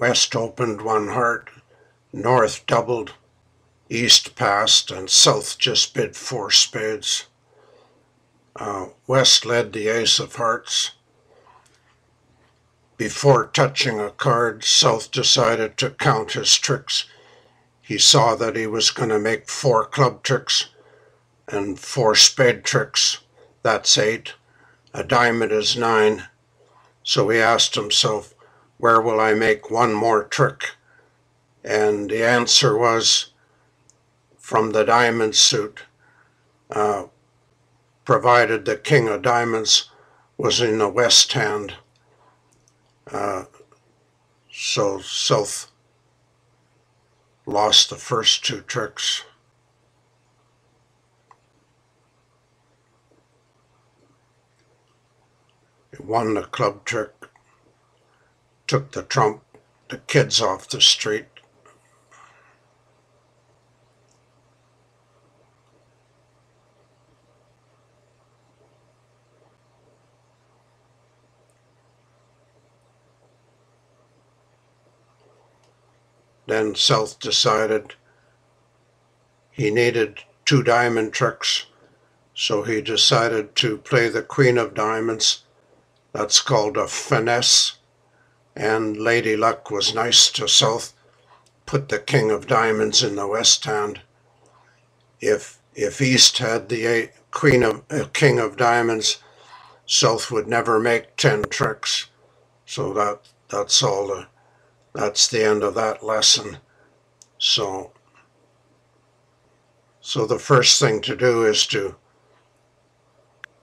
West opened one heart, north doubled, east passed, and south just bid 4 spades. West led the ace of hearts. Before touching a card, South decided to count his tricks. He saw that he was going to make 4 club tricks and 4 spade tricks. That's 8. A diamond is 9. So he asked himself, where will I make one more trick? And the answer was from the diamond suit, provided the king of diamonds was in the west hand. So South lost the first 2 tricks. He won the club trick, took the trump, the kids off the street. Then South decided he needed 2 diamond tricks, so he decided to play the queen of diamonds. That's called a finesse, and Lady Luck was nice to South, put the king of diamonds in the west hand. If East had the king of diamonds, South would never make 10 tricks. So that's the end of that lesson. So the first thing to do is to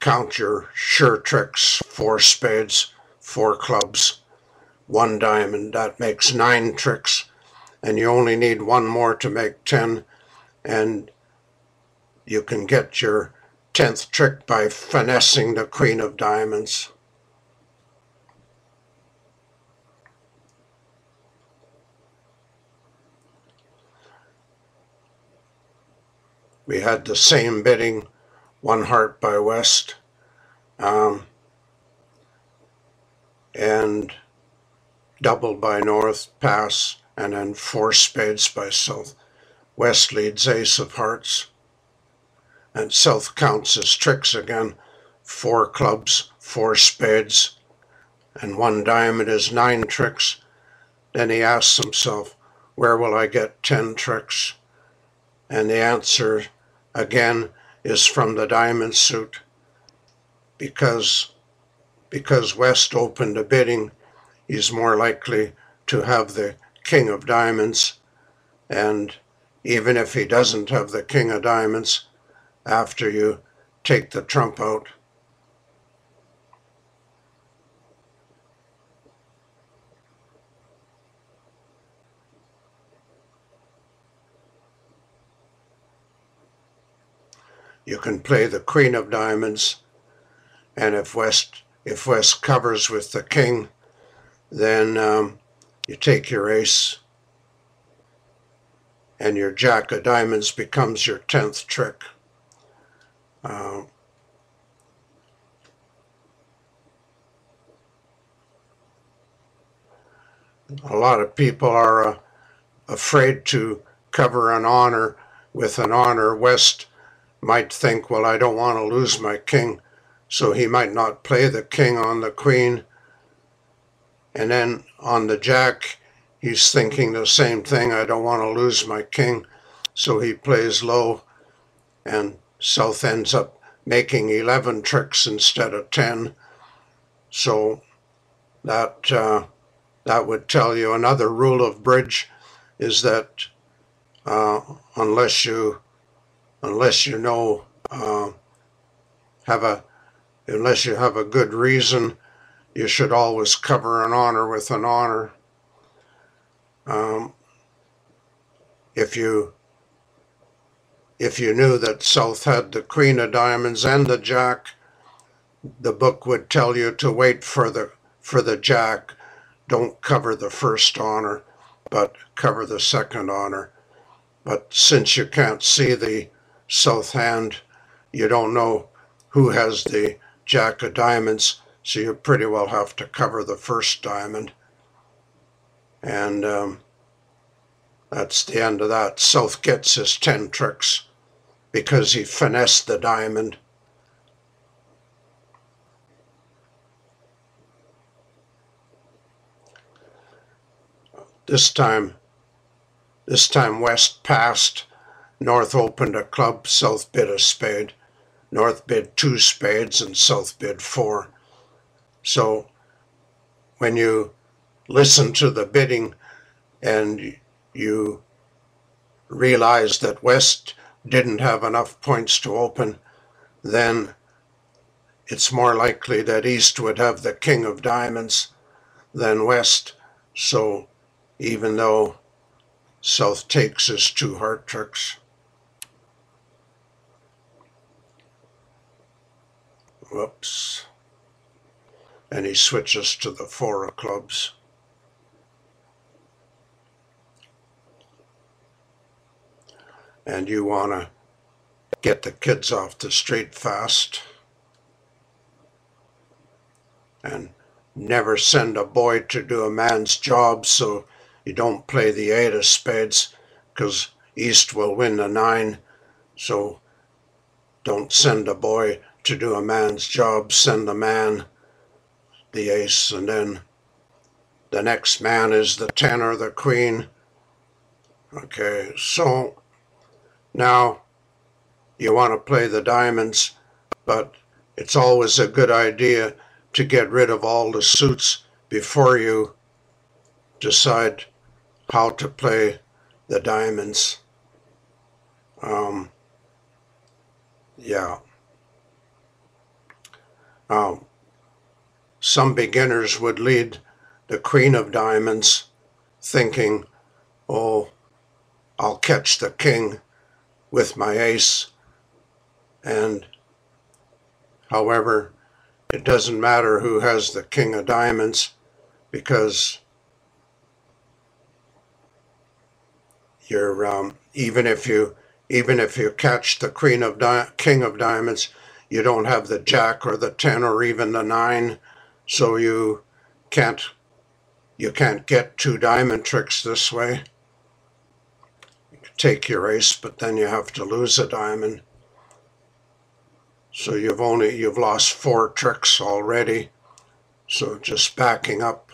count your sure tricks: 4 spades, 4 clubs, 1 diamond. That makes 9 tricks, and you only need 1 more to make 10, and you can get your 10th trick by finessing the queen of diamonds. We had the same bidding, 1 heart by West, and double by North, pass, and then 4 spades by South. West leads ace of hearts, and South counts his tricks again: 4 clubs, 4 spades, and 1 diamond is 9 tricks. Then he asks himself, where will I get 10 tricks? And the answer again is from the diamond suit. Because West opened a bidding, he's more likely to have the king of diamonds, and even if he doesn't have the king of diamonds, after you take the trump out, you can play the queen of diamonds, and if West covers with the king, then you take your ace, and your jack of diamonds becomes your 10th trick. A lot of people are afraid to cover an honor with an honor. West might think, well, I don't want to lose my king, so he might not play the king on the queen. And then on the jack, he's thinking the same thing: I don't want to lose my king, so he plays low, and South ends up making 11 tricks instead of 10. So that would tell you another rule of bridge is that unless you have a good reason, you should always cover an honor with an honor. If you knew that South had the queen of diamonds and the jack, the book would tell you to wait for the jack. Don't cover the first honor, but cover the second honor. But since you can't see the South hand, you don't know who has the jack of diamonds, so you pretty well have to cover the first diamond. And that's the end of that. South gets his 10 tricks because he finessed the diamond. This time West passed. North opened a club, South bid a spade. North bid 2 spades and South bid 4. So when you listen to the bidding and you realize that West didn't have enough points to open, then it's more likely that East would have the king of diamonds than West. So even though South takes his 2 heart tricks, whoops, and he switches to the 4 of clubs. And you want to get the kids off the street fast and never send a boy to do a man's job, so you don't play the 8 of spades because East will win the 9. So don't send a boy to do a man's job, send a man the ace, and then the next man is the 10 or the queen. Okay, so now you want to play the diamonds, but it's always a good idea to get rid of all the suits before you decide how to play the diamonds. Some beginners would lead the queen of diamonds thinking, oh, I'll catch the king with my ace. And however, it doesn't matter who has the king of diamonds, because you're even if you catch the king of diamonds, you don't have the jack or the 10 or even the 9, so you can't get 2 diamond tricks this way. You can take your ace, but then you have to lose a diamond. So you've lost 4 tricks already. So just backing up.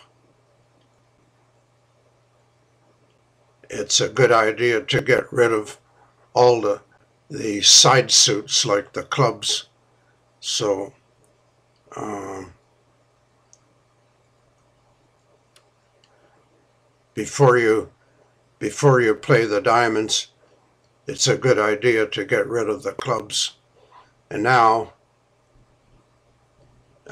It's a good idea to get rid of all the side suits like the clubs. So before you play the diamonds, it's a good idea to get rid of the clubs. And now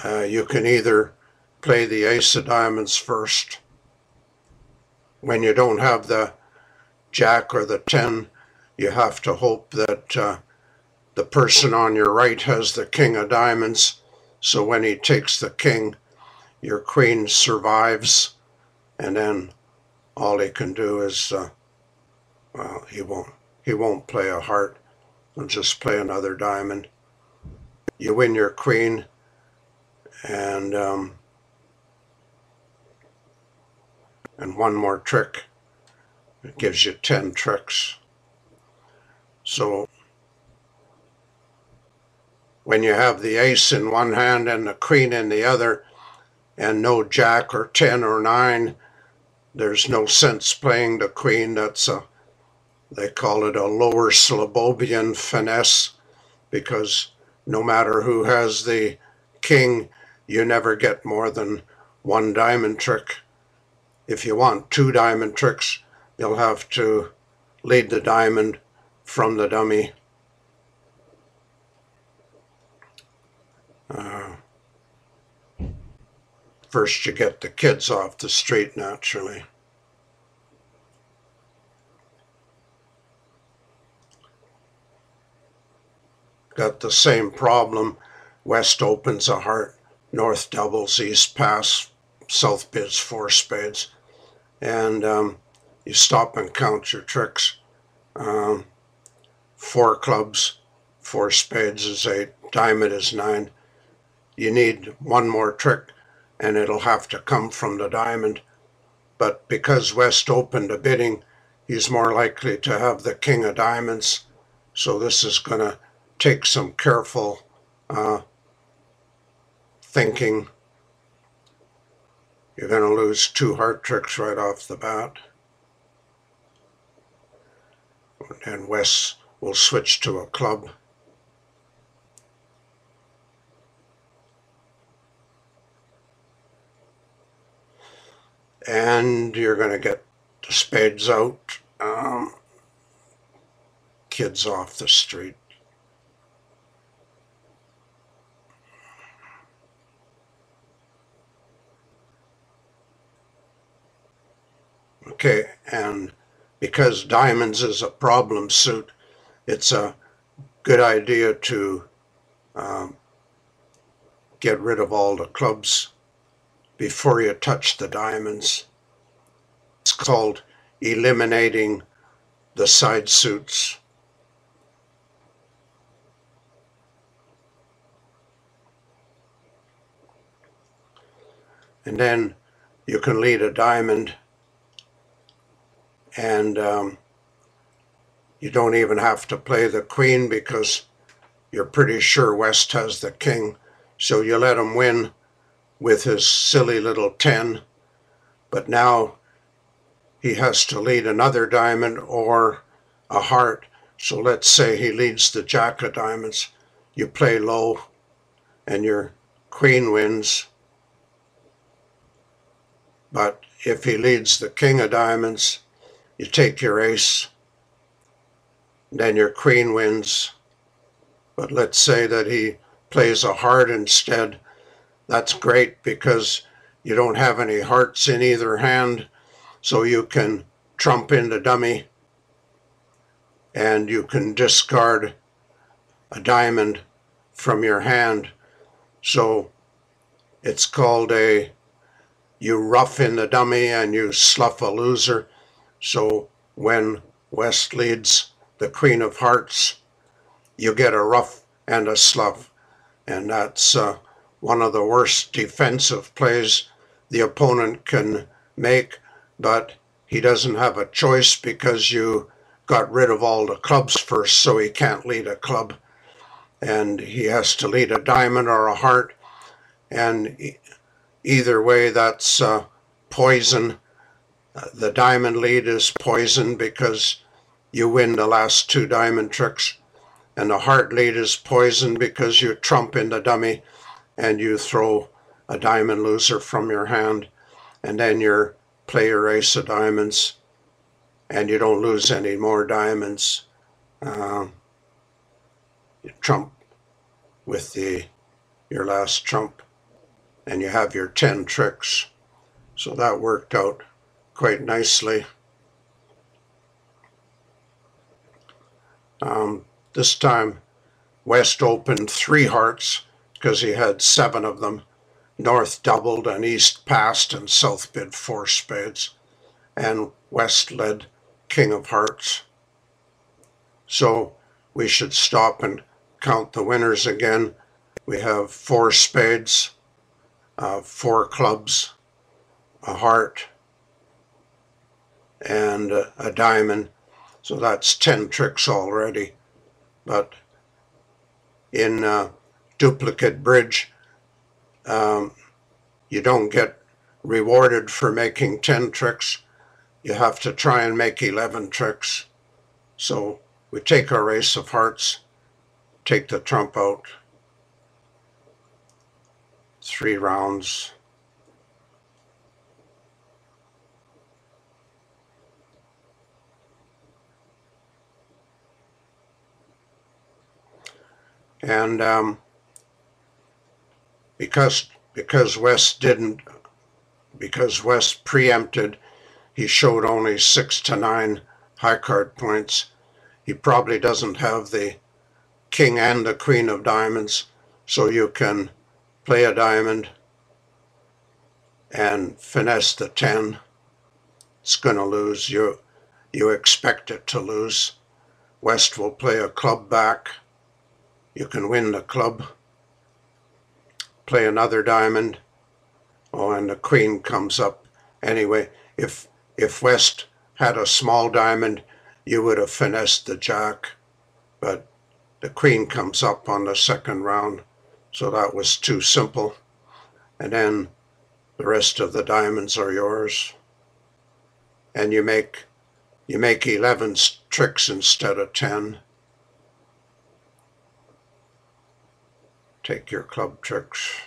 you can either play the ace of diamonds first. When you don't have the jack or the 10, you have to hope that the person on your right has the king of diamonds, so when he takes the king, your queen survives, and then all he can do is, well, he won't play a heart, he'll just play another diamond. You win your queen, and one more trick. It gives you 10 tricks. So when you have the ace in one hand and the queen in the other, and no jack or 10 or 9, there's no sense playing the queen. They call it a lower Slavobian finesse, because no matter who has the king, you never get more than 1 diamond trick. If you want 2 diamond tricks, you'll have to lead the diamond from the dummy. First you get the kids off the street, naturally. Got the same problem. West opens a heart, North doubles, East pass, South bids 4 spades. And you stop and count your tricks. 4 clubs, 4 spades is 8, diamond is 9. You need 1 more trick, and it'll have to come from the diamond. but because West opened a bidding, he's more likely to have the king of diamonds. So this is going to take some careful thinking. You're going to lose 2 heart tricks right off the bat. And West will switch to a club. And you're going to get the spades out. Kids off the street. Okay, and because diamonds is a problem suit, it's a good idea to get rid of all the clubs before you touch the diamonds. It's called eliminating the side suits. And then you can lead a diamond, and you don't even have to play the queen because you're pretty sure West has the king. So you let him win with his silly little 10, but now he has to lead another diamond or a heart. So let's say he leads the jack of diamonds. You play low and your queen wins. But if he leads the king of diamonds, you take your ace, then your queen wins. But let's say that he plays a heart instead. That's great because you don't have any hearts in either hand, so you can trump in the dummy and you can discard a diamond from your hand. So it's called you rough in the dummy and you slough a loser. So when West leads the queen of hearts, you get a rough and a slough. And that's one of the worst defensive plays the opponent can make, but he doesn't have a choice because you got rid of all the clubs first, so he can't lead a club. And he has to lead a diamond or a heart. And either way, that's poison. The diamond lead is poison because you win the last 2 diamond tricks. And the heart lead is poison because you trump in the dummy and you throw a diamond loser from your hand. And then you play your ace of diamonds and you don't lose any more diamonds. You trump with your last trump and you have your 10 tricks. So that worked out quite nicely. This time West opened 3 hearts because he had 7 of them. North doubled and East passed and South bid 4 spades. And West led king of hearts. So we should stop and count the winners again. We have 4 spades, 4 clubs, a heart, and a diamond. So that's 10 tricks already. But in duplicate bridge, you don't get rewarded for making 10 tricks. You have to try and make 11 tricks. So we take our ace of hearts, take the trump out, 3 rounds. And because West preempted, he showed only 6 to 9 high card points. He probably doesn't have the king and the queen of diamonds, so you can play a diamond and finesse the 10. It's going to lose. You expect it to lose. West will play a club back. You can win the club. Play another diamond. Oh, and the queen comes up. Anyway, If West had a small diamond, you would have finessed the jack, but the queen comes up on the second round, so that was too simple. And then the rest of the diamonds are yours. And you make 11 tricks instead of 10. Take your club tricks.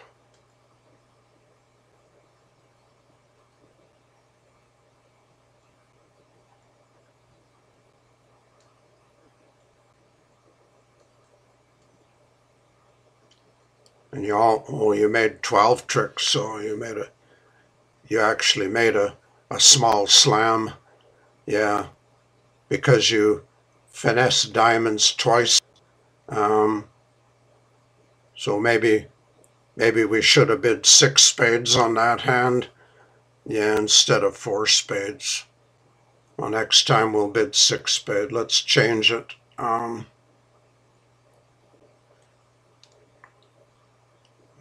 And you made 12 tricks, so you actually made a small slam. Yeah, because you finessed diamonds twice. So maybe we should have bid 6 spades on that hand. Yeah, instead of 4 spades. Well, next time we'll bid 6 spades. Let's change it.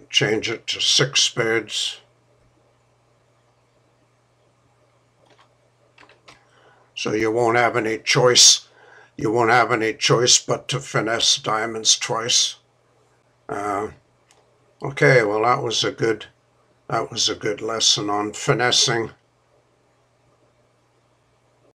Change it to 6 spades. So you won't have any choice. You won't have any choice but to finesse diamonds twice. Okay, well that was a good lesson on finessing.